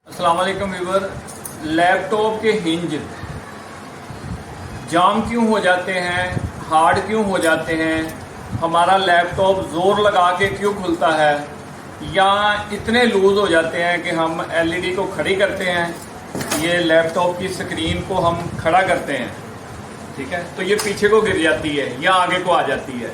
अस्सलाम वालेकुम viewer. Laptop के हिंज जाम क्यों हो जाते हैं, हार्ड क्यों हो जाते हैं, हमारा लैपटॉप ज़ोर लगा के क्यों खुलता है, या इतने लूज़ हो जाते हैं कि हम एलईडी को खड़ी करते हैं, ये लैपटॉप की स्क्रीन को हम खड़ा करते हैं, ठीक है, तो ये पीछे को गिर जाती है या आगे को आ जाती है।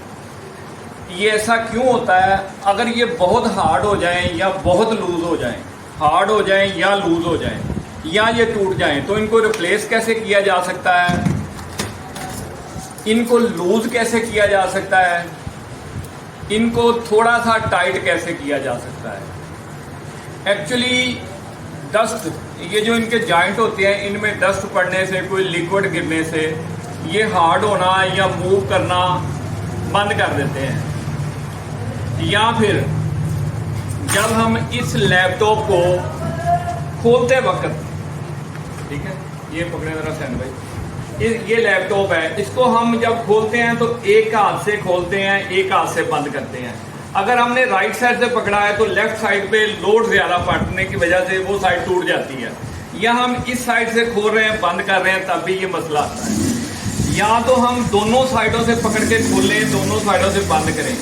ये ऐसा क्यों होता है? अगर ये बहुत हार्ड हो जाए या बहुत लूज़ हो जाए, हार्ड हो जाए या लूज हो जाए या ये टूट जाए, तो इनको रिप्लेस कैसे किया जा सकता है, इनको लूज कैसे किया जा सकता है, इनको थोड़ा सा टाइट कैसे किया जा सकता है। एक्चुअली डस्ट, ये जो इनके जॉइंट होते हैं, इनमें डस्ट पड़ने से, कोई लिक्विड गिरने से ये हार्ड होना या मूव करना बंद कर देते हैं। या फिर जब हम इस लैपटॉप को खोलते वक्त, ठीक है, ये पकड़े जरा सैन भाई, ये लैपटॉप है, इसको हम जब खोलते हैं तो एक हाथ से खोलते हैं, एक हाथ से बंद करते हैं। अगर हमने राइट साइड से पकड़ा है तो लेफ्ट साइड पे लोड ज्यादा पड़ने की वजह से वो साइड टूट जाती है, या हम इस साइड से खोल रहे हैं, बंद कर रहे हैं, तब भी ये मसला आता है। या तो हम दोनों साइडों से पकड़ के खोलें, दोनों साइडों से बंद करें।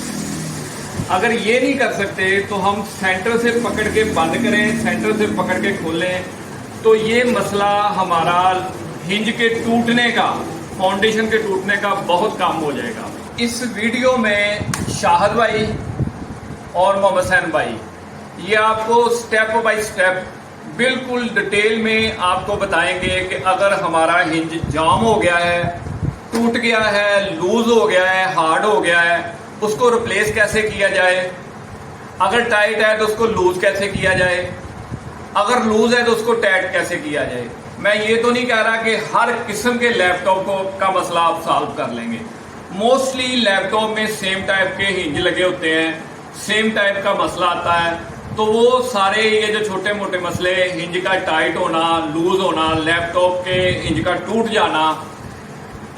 अगर ये नहीं कर सकते तो हम सेंटर से पकड़ के बंद करें, सेंटर से पकड़ के खोलें, तो ये मसला हमारा हिंज के टूटने का, फाउंडेशन के टूटने का बहुत कम हो जाएगा। इस वीडियो में शाहद भाई और मोहम्मद सैन भाई ये आपको स्टेप बाय स्टेप बिल्कुल डिटेल में आपको बताएंगे कि अगर हमारा हिंज जाम हो गया है, टूट गया है, लूज हो गया है, हार्ड हो गया है, उसको रिप्लेस कैसे किया जाए। अगर टाइट है तो उसको लूज कैसे किया जाए, अगर लूज है तो उसको टाइट कैसे किया जाए। मैं ये तो नहीं कह रहा कि हर किस्म के लैपटॉप का मसला आप सॉल्व कर लेंगे। मोस्टली लैपटॉप में सेम टाइप के हिंज लगे होते हैं, सेम टाइप का मसला आता है, तो वो सारे ये जो छोटे मोटे मसले, हिंज का टाइट होना, लूज होना, लैपटॉप के हिंज का टूट जाना,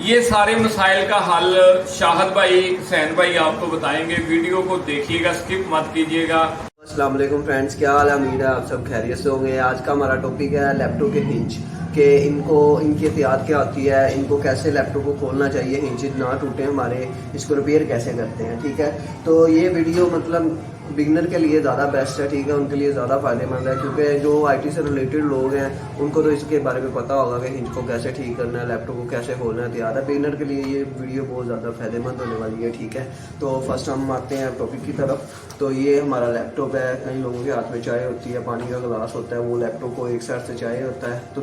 ये सारे मसाइल का हल शाहद भाई, सैन भाई आपको बताएंगे। वीडियो को देखिएगा, स्किप मत कीजिएगा। अस्सलाम वालेकुम फ्रेंड्स, क्या हाल है? उम्मीद है आप सब खैरियत से होंगे। आज का हमारा टॉपिक है लैपटॉप के हिंज, कि इनकी एहतियात क्या होती है, इनको कैसे लैपटॉप को खोलना चाहिए, हिंज ना टूटे हमारे, इसको रिपेयर कैसे करते हैं, ठीक है। तो ये वीडियो मतलब बिगनर के लिए ज़्यादा बेस्ट है, ठीक है, उनके लिए ज़्यादा फ़ायदेमंद है, क्योंकि जो आईटी से रिलेटेड लोग हैं उनको तो इसके बारे में पता होगा कि हिंज को कैसे ठीक करना है, लैपटॉप को कैसे खोलना है। तैयार है, बिगनर के लिए ये वीडियो बहुत ज़्यादा फ़ायदेमंद होने वाली है, ठीक है। तो फर्स्ट हम आते हैं टॉपिक की तरफ। तो ये हमारा लैपटॉप है, कई लोगों के हाथ में चाय होती है, पानी का गिलास होता है, वो लैपटॉप को एक साइड से चाय होता है तो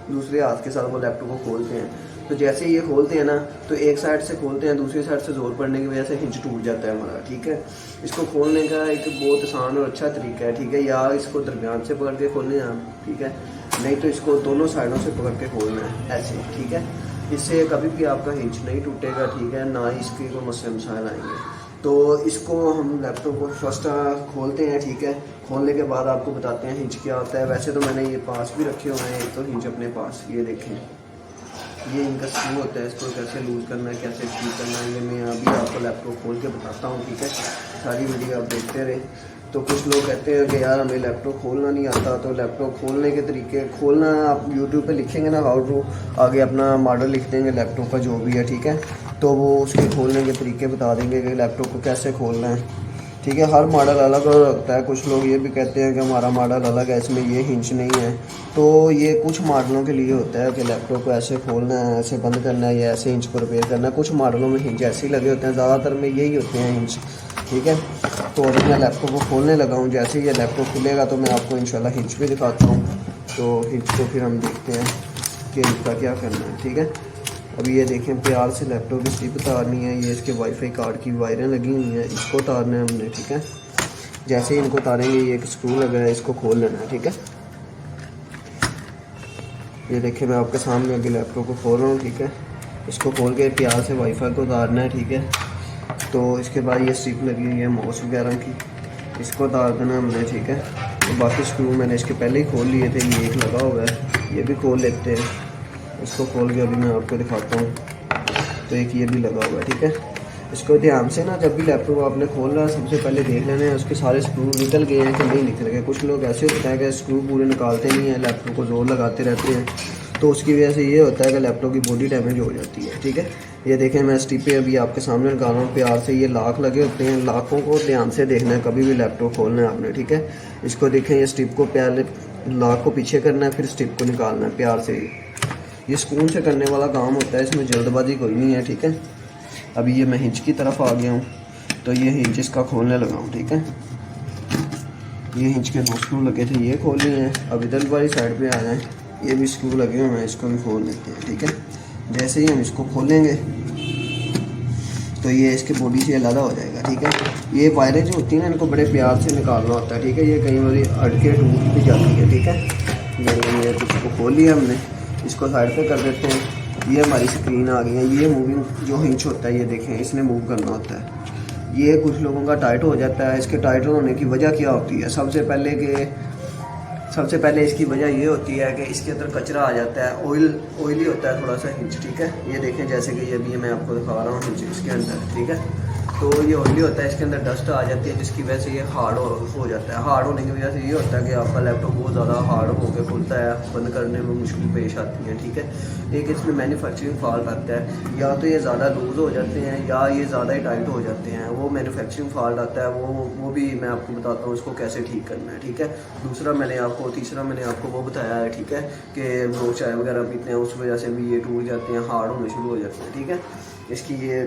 दूसरे हाथ के साथ वो लैपटॉप को खोलते हैं। तो जैसे ये खोलते हैं ना, तो एक साइड से खोलते हैं, दूसरी साइड से जोर पड़ने की वजह से हिंज टूट जाता है हमारा, ठीक है। इसको खोलने का एक बहुत आसान और अच्छा तरीका है, ठीक है। या इसको दरमियान से पकड़ के खोलना है आप, ठीक है, नहीं तो इसको दोनों साइडों से पकड़ के खोलना है ऐसे, ठीक है। इससे कभी भी आपका हिंज नहीं टूटेगा, ठीक है, ना इसके कोई मसाइल आएंगे। तो इसको हम लैपटॉप को फर्स्ट खोलते हैं, ठीक है। खोलने के बाद आपको बताते हैं हिंज क्या होता है। वैसे तो मैंने ये पास भी रखे हुए हैं, एक तो हिंज अपने पास, ये देखें, ये इनका स्क्रू होता है, इसको कैसे लूज़ करना है, कैसे ठीक करना है, ये मैं अभी आपको लैपटॉप खोल के बताता हूँ, ठीक है। सारी वीडियो आप देखते रहे। तो कुछ लोग कहते हैं कि यार हमें लैपटॉप खोलना नहीं आता, तो लैपटॉप खोलने के तरीके, खोलना आप यूट्यूब पे लिखेंगे ना हाउ टू, आगे अपना मॉडल लिख देंगे लैपटॉप का जो भी है, ठीक है, तो वो उसके खोलने के तरीके बता देंगे कि लैपटॉप को कैसे खोलना है, ठीक है। हर मॉडल अलग अलग होता है। कुछ लोग ये भी कहते हैं कि हमारा मॉडल अलग है, इसमें ये हिंज नहीं है। तो ये कुछ मॉडलों के लिए होता है कि लैपटॉप को ऐसे खोलना है, ऐसे बंद करना है, या ऐसे हिंज को रिपेयर करना है। कुछ मॉडलों में हिंज ऐसे ही लगे होते हैं, ज़्यादातर में यही होते हैं हिंज, ठीक है। तो अभी मैं लैपटॉप को खोलने लगा हूँ, जैसे ही ये लैपटॉप खुलेगा तो मैं आपको इंशाल्लाह हिंज भी दिखाता हूँ। तो हिंज को फिर हम देखते हैं कि इसका क्या करना है, ठीक है। अभी ये देखें, प्यार से लैपटॉप की स्ट्रिप उतारनी है, ये इसके वाईफाई कार्ड की वायरें लगी हुई हैं, इसको उतारना है हमने, ठीक है। जैसे ही इनको उतारेंगे, ये एक स्क्रू लगा है, इसको खोल लेना है, ठीक है। ये देखिए, मैं आपके सामने अभी लैपटॉप को खोल रहा हूँ, ठीक है। इसको खोल के प्यार से वाईफाई को उतारना है, ठीक है। तो इसके बाद ये स्ट्रिप लगी हुई है माउस वगैरह की, इसको उतार देना हमने, ठीक है। तो बाकी स्क्रू मैंने इसके पहले ही खोल लिए थे, ये एक लगा हुआ है, ये भी खोल लेते हैं। इसको खोल के अभी मैं आपको दिखाता हूँ। तो एक ये भी लगा हुआ है, ठीक है। इसको ध्यान से ना जब भी लैपटॉप आपने खोलना है सबसे पहले देख लेना है उसके सारे स्क्रू निकल गए हैं कि नहीं निकल गए। कुछ लोग ऐसे होते हैं कि स्क्रू पूरे निकालते नहीं हैं, लैपटॉप को जोर लगाते रहते हैं, तो उसकी वजह से ये होता है कि लैपटॉप की बॉडी डैमेज हो जाती है। ठीक है, ये देखें मैं स्टिपे अभी आपके सामने निकाल रहा हूँ प्यार से। ये लाख लगे होते हैं, लाखों को ध्यान से देखना है कभी भी लैपटॉप खोलना है आपने। ठीक है, इसको देखें, ये स्टिप को पहले लाख को पीछे करना है, फिर स्टिप को निकालना है प्यार से। ये सुकून से करने वाला काम होता है, इसमें जल्दबाजी कोई नहीं है। ठीक है, अभी ये मैं हिंच की तरफ आ गया हूँ, तो ये हिंच इसका खोलने लगा हूँ। ठीक है, ये हिंच के 2 स्क्रू लगे थे, ये खोल लिए हैं। अब इधर वाली साइड पे आ जाएं, ये भी स्क्रू लगे हुए हैं, इसको भी खोल लेते हैं। ठीक है, जैसे ही हम इसको खोलेंगे तो ये इसके बॉडी से अलग हो जाएगा। ठीक है, ये वायरें जो होती हैं ना इनको बड़े प्यार से निकालना होता है। ठीक है, ये कई बार अटके टूट भी जाती है। ठीक है, ये इसको खोल लिया हमने, इसको साइड पे कर देते हैं। ये हमारी स्क्रीन आ गई है। ये मूविंग जो हिंच होता है ये देखें, इसने मूव करना होता है। ये कुछ लोगों का टाइट हो जाता है। इसके टाइट होने की वजह क्या होती है? सबसे पहले इसकी वजह ये होती है कि इसके अंदर कचरा आ जाता है, ऑयली होता है थोड़ा सा हिंच। ठीक है, ये देखें जैसे कि ये भी मैं आपको दिखा रहा हूँ हिंच इसके अंदर। ठीक है, तो ये ऑयली होता है, इसके अंदर डस्ट आ जाती है जिसकी वजह से ये हार्ड हो जाता है। हार्ड होने की वजह से ये होता है कि आपका लैपटॉप बहुत ज़्यादा हार्ड होकर खुलता है, बंद करने में मुश्किल पेश आती है। ठीक है, एक इसमें मैन्युफैक्चरिंग फॉल्ट आता है, या तो ये ज़्यादा लूज़ हो जाते हैं या ये ज़्यादा ही टाइट हो जाते हैं। वो मैन्युफैक्चरिंग फॉल्ट आता है, वो भी मैं आपको बताता हूँ इसको कैसे ठीक करना है। ठीक है, तीसरा मैंने आपको वो बताया है। ठीक है, कि लोग चाय वगैरह पीते हैं उस वजह से भी ये टूट जाते हैं, हार्ड होने शुरू हो जाते हैं। ठीक है, इसकी ये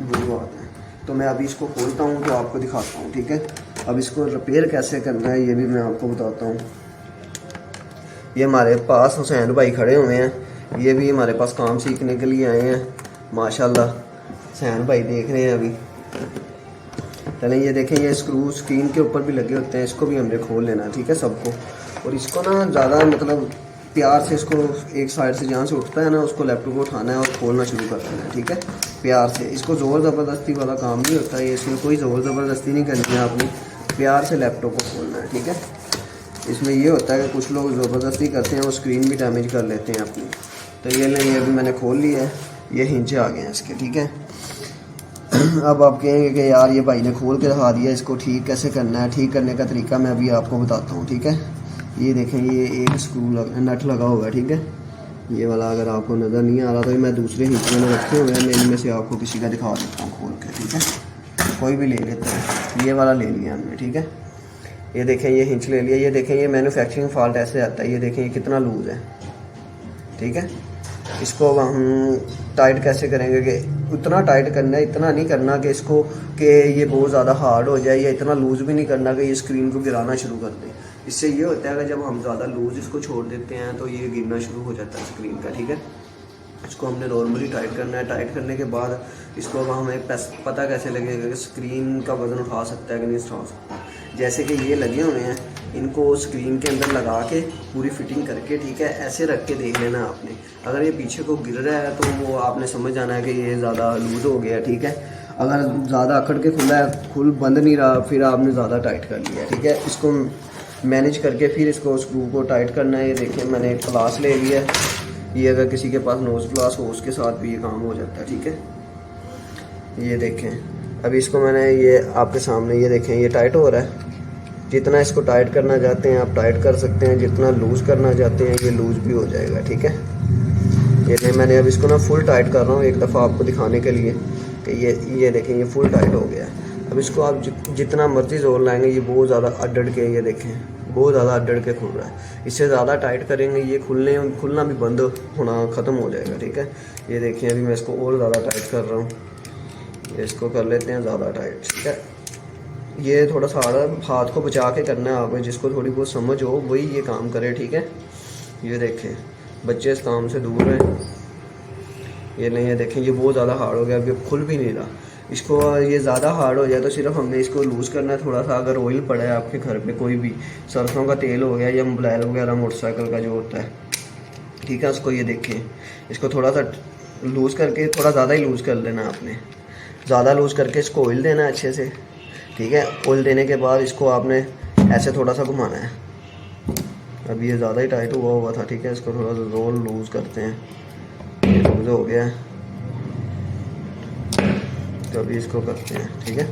वजूहत है। तो मैं अभी इसको खोलता हूँ तो आपको दिखाता हूँ। ठीक है, अब इसको रिपेयर कैसे करना है ये भी मैं आपको बताता हूँ। ये हमारे पास हुसैन भाई खड़े हुए हैं, ये भी हमारे पास काम सीखने के लिए आए हैं माशाल्लाह। हुसैन भाई देख रहे हैं अभी। चलें, ये देखें, ये स्क्रू स्क्रीन के ऊपर भी लगे होते हैं, इसको भी हमने खोल लेना है। ठीक है, सबको। और इसको ना ज़्यादा मतलब प्यार से इसको एक साइड से जहाँ से उठता है ना उसको लैपटॉप को उठाना है और खोलना शुरू कर देना है। ठीक है, प्यार से। इसको ज़ोर ज़बरदस्ती वाला काम नहीं होता है, इसमें कोई ज़ोर ज़बरदस्ती नहीं करनी है आपने, प्यार से लैपटॉप को खोलना है। ठीक है, इसमें ये होता है कि कुछ लोग ज़बरदस्ती करते हैं, वो स्क्रीन भी डैमेज कर लेते हैं अपनी। तो ये नहीं, ये अभी मैंने खोल लिया है, ये हिंचे आ गए हैं इसके। ठीक है, अब आप कहेंगे कि यार ये भाई ने खोल के दिखा दिया, इसको ठीक कैसे करना है? ठीक करने का तरीका मैं अभी आपको बताता हूँ। ठीक है, ये देखें, ये एक स्क्रू नट लगा हुआ है। ठीक है, ये वाला अगर आपको नज़र नहीं आ रहा तो मैं दूसरे हिंचे में रखे हुए हैं, मैं इनमें से आपको किसी का दिखा देता हूँ खोल के। ठीक है, कोई भी ले लेते हैं, ये वाला ले लिया हमने। ठीक है, ये देखें, ये हिंच ले लिया। ये देखें, ये मैन्युफैक्चरिंग फॉल्ट ऐसे आता है, ये देखें ये कितना लूज़ है। ठीक है, इसको हम टाइट कैसे करेंगे कि उतना टाइट करना है, इतना नहीं करना कि इसको कि ये बहुत ज़्यादा हार्ड हो जाए, या इतना लूज़ भी नहीं करना कि ये स्क्रीन को गिराना शुरू कर दे। इससे ये होता है कि जब हम ज़्यादा लूज़ इसको छोड़ देते हैं तो ये गिरना शुरू हो जाता है स्क्रीन का। ठीक है, इसको हमने नॉर्मली टाइट करना है। टाइट करने के बाद इसको अब हमें पता कैसे लगेगा कि स्क्रीन का वज़न उठा सकता है कि नहीं उठा सकता। जैसे कि ये लगे हुए हैं, इनको स्क्रीन के अंदर लगा के पूरी फिटिंग करके, ठीक है, ऐसे रख के देख लेना आपने। अगर ये पीछे को गिर रहा है तो वो आपने समझ जाना है कि ये ज़्यादा लूज़ हो गया। ठीक है, अगर ज़्यादा अकड़ के खुला है, खुल बंद नहीं रहा, फिर आपने ज़्यादा टाइट कर लिया। ठीक है, इसको मैनेज करके फिर इसको स्क्रू को टाइट करना है। ये देखिए मैंने एक प्लास ले लिया है, ये अगर किसी के पास नोज़ प्लास हो उसके साथ भी ये काम हो जाता है। ठीक है, ये देखें, अभी इसको मैंने ये आपके सामने, ये देखें ये टाइट हो रहा है। जितना इसको टाइट करना चाहते हैं आप टाइट कर सकते हैं, जितना लूज़ करना चाहते हैं ये लूज़ भी हो जाएगा। ठीक है, ये नहीं, मैंने अब इसको ना फुल टाइट कर रहा हूँ एक दफ़ा आपको दिखाने के लिए कि ये देखें ये फुल टाइट हो गया है। अब इसको आप जितना मर्जी जोर लाएंगे ये बहुत ज़्यादा अड्डड़ के, ये देखें बहुत ज़्यादा अड्डड़ के खुल रहा है। इससे ज़्यादा टाइट करेंगे ये खुलना भी बंद होना ख़त्म हो जाएगा। ठीक है, ये देखें अभी मैं इसको और ज़्यादा टाइट कर रहा हूँ, इसको कर लेते हैं ज़्यादा टाइट। ठीक है, ये थोड़ा सा हाथ को बचा के करना है आपने, जिसको थोड़ी बहुत समझ हो वही ये काम करे। ठीक है, ये देखें बच्चे इस काम से दूर हैं। ये नहीं है, देखें ये बहुत ज़्यादा हार्ड हो गया, अभी खुल भी नहीं रहा। इसको ये ज़्यादा हार्ड हो जाए तो सिर्फ हमने इसको लूज़ करना है थोड़ा सा। अगर ऑयल पड़ा है आपके घर पे, कोई भी सरसों का तेल हो गया या मोबाइल वगैरह मोटरसाइकिल का जो होता है, ठीक है, उसको ये देखें इसको थोड़ा सा लूज़ करके, थोड़ा ज़्यादा ही लूज़ कर लेना आपने, ज़्यादा लूज़ करके इसको ऑयल देना है अच्छे से। ठीक है, ऑयल देने के बाद इसको आपने ऐसे थोड़ा सा घुमाना है। अभी ये ज़्यादा ही टाइट हुआ था। ठीक है, इसको थोड़ा सा रोल लूज़ करते हैं, ये लूज़ हो गया है। इसको अभी इसको करते हैं, ठीक है।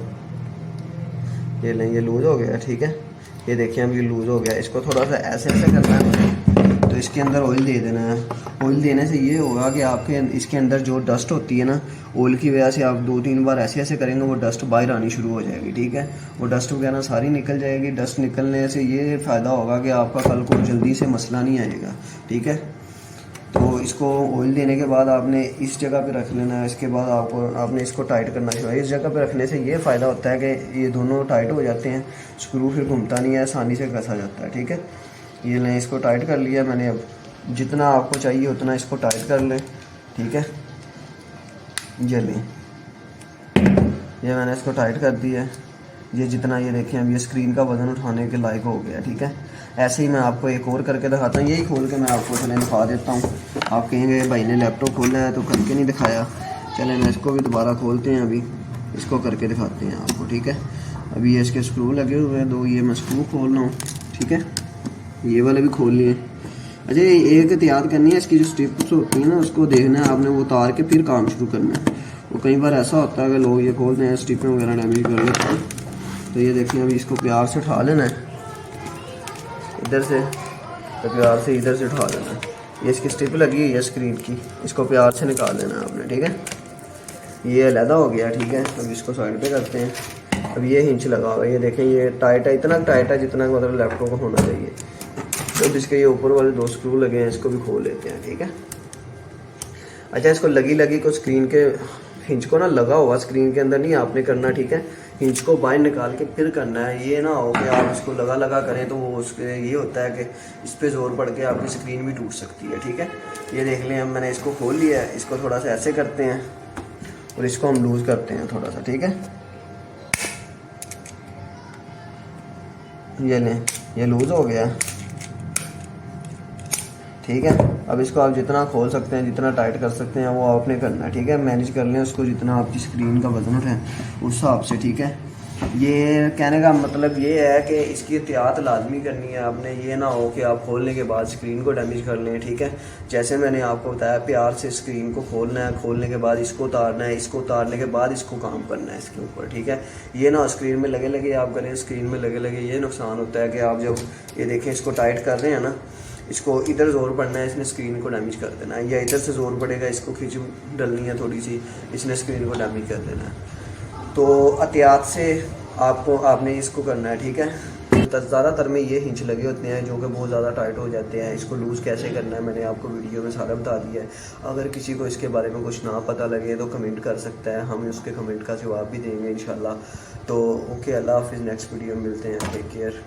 ये लें, ये लूज़ हो गया, ठीक है। ये देखिए अभी लूज़ हो गया। इसको थोड़ा सा ऐसे ऐसे करना है, तो इसके अंदर ऑयल दे देना है। ऑयल देने से ये होगा कि आपके इसके अंदर जो डस्ट होती है ना, ऑयल की वजह से आप 2-3 बार ऐसे ऐसे करेंगे, वो डस्ट बाहर आनी शुरू हो जाएगी, ठीक है। वो डस्ट वगैरह सारी निकल जाएगी। डस्ट निकलने से ये फ़ायदा होगा कि आपका कल को जल्दी से मसला नहीं आएगा, ठीक है। तो इसको ऑयल देने के बाद आपने इस जगह पे रख लेना है। इसके बाद आपने इसको टाइट करना चाहिए। इस जगह पे रखने से ये फ़ायदा होता है कि ये दोनों टाइट हो जाते हैं, स्क्रू फिर घूमता नहीं है, आसानी से कसा जाता है, ठीक है। ये लें, इसको टाइट कर लिया मैंने। अब जितना आपको चाहिए उतना इसको टाइट कर लें, ठीक है। ये लें, ये मैंने इसको टाइट कर दिया है। ये जितना, ये देखें अब ये स्क्रीन का वज़न उठाने के लायक हो गया, ठीक है। ऐसे ही मैं आपको एक और करके दिखाता हूँ। यही खोल के मैं आपको चलें दिखा देता हूँ। आप कहेंगे भाई ने लैपटॉप खोला है तो करके नहीं दिखाया। चलें मैं इसको भी दोबारा खोलते हैं, अभी इसको करके दिखाते हैं आपको, ठीक है। अभी ये इसके स्क्रू लगे हुए हैं, तो ये मैं स्क्रू खोल रहा हूँ, ठीक है। ये वाले भी खोल लिए। अच्छा, एक एहतियात करनी है, इसकी जो स्ट्रिप्स होती है ना, उसको देखना है आपने, वो उतार के फिर काम शुरू करना है। वो कई बार ऐसा होता है कि लोग ये खोलते हैं, स्ट्रिपें वगैरह डैमेज कर लेते हैं। तो ये देखिए अभी इसको प्यार से उठा लेना है, इधर से, तो प्यार से इधर से उठा लेना है। ये इसकी स्ट्रिप लगी हुई है स्क्रीन की, इसको प्यार से निकाल लेना है आपने, ठीक है। ये अलहदा हो गया, ठीक है। अब इसको साइड पे करते हैं। अब ये हिंच लगा हुआ है, ये देखें ये टाइट है, इतना टाइट है जितना मतलब लैपटॉप को होना चाहिए। तो इसके ये ऊपर वाले 2 स्क्रू लगे हैं, इसको भी खोल लेते हैं, ठीक है। अच्छा, इसको लगी को स्क्रीन के हिंच को ना लगा हुआ स्क्रीन के अंदर नहीं आपने करना, ठीक है। हिंच को बाहर निकाल के फिर करना है। ये ना हो कि आप इसको लगा करें तो वो उसके ये होता है कि इस पे जोर पड़ के आपकी स्क्रीन भी टूट सकती है, ठीक है। ये देख लें, अब मैंने इसको खोल लिया है। इसको थोड़ा सा ऐसे करते हैं और इसको हम लूज़ करते हैं थोड़ा सा, ठीक है। ये लें, ये लूज़ हो गया, ठीक है। अब इसको आप जितना खोल सकते हैं, जितना टाइट कर सकते हैं, वो आपने करना है, ठीक है। मैनेज कर लें उसको, जितना आपकी स्क्रीन का वजन उठे उस हिसाब से, ठीक है। ये कहने का मतलब ये है कि इसकी एहतियात लाजमी करनी है आपने। ये ना हो कि आप खोलने के बाद स्क्रीन को डैमेज कर लें, ठीक है। जैसे मैंने आपको बताया, प्यार से स्क्रीन को खोलना है, खोलने के बाद इसको उतारना है, इसको उतारने के बाद इसको काम करना है इसके ऊपर, ठीक है। ये ना स्क्रीन में लगे आप करें, स्क्रीन में लगे ये नुकसान होता है कि आप जब ये देखें इसको टाइट कर रहे हैं ना, इसको इधर जोर पड़ना है, इसने स्क्रीन को डैमेज कर देना है, या इधर से जोर पड़ेगा, इसको खींच डलनी है थोड़ी सी, इसने स्क्रीन को डैमेज कर देना है। तो एहतियात से आपने इसको करना है, ठीक है। ज़्यादातर में ये हिंच लगे होते हैं जो कि बहुत ज़्यादा टाइट हो जाते हैं। इसको लूज़ कैसे करना है मैंने आपको वीडियो में सारा बता दिया है। अगर किसी को इसके बारे में कुछ ना पता लगे तो कमेंट कर सकता है, हम उसके कमेंट का जवाब भी देंगे इंशाल्लाह। तो ओके, अल्लाह हाफिज़, नेक्स्ट वीडियो में मिलते हैं, टेक केयर।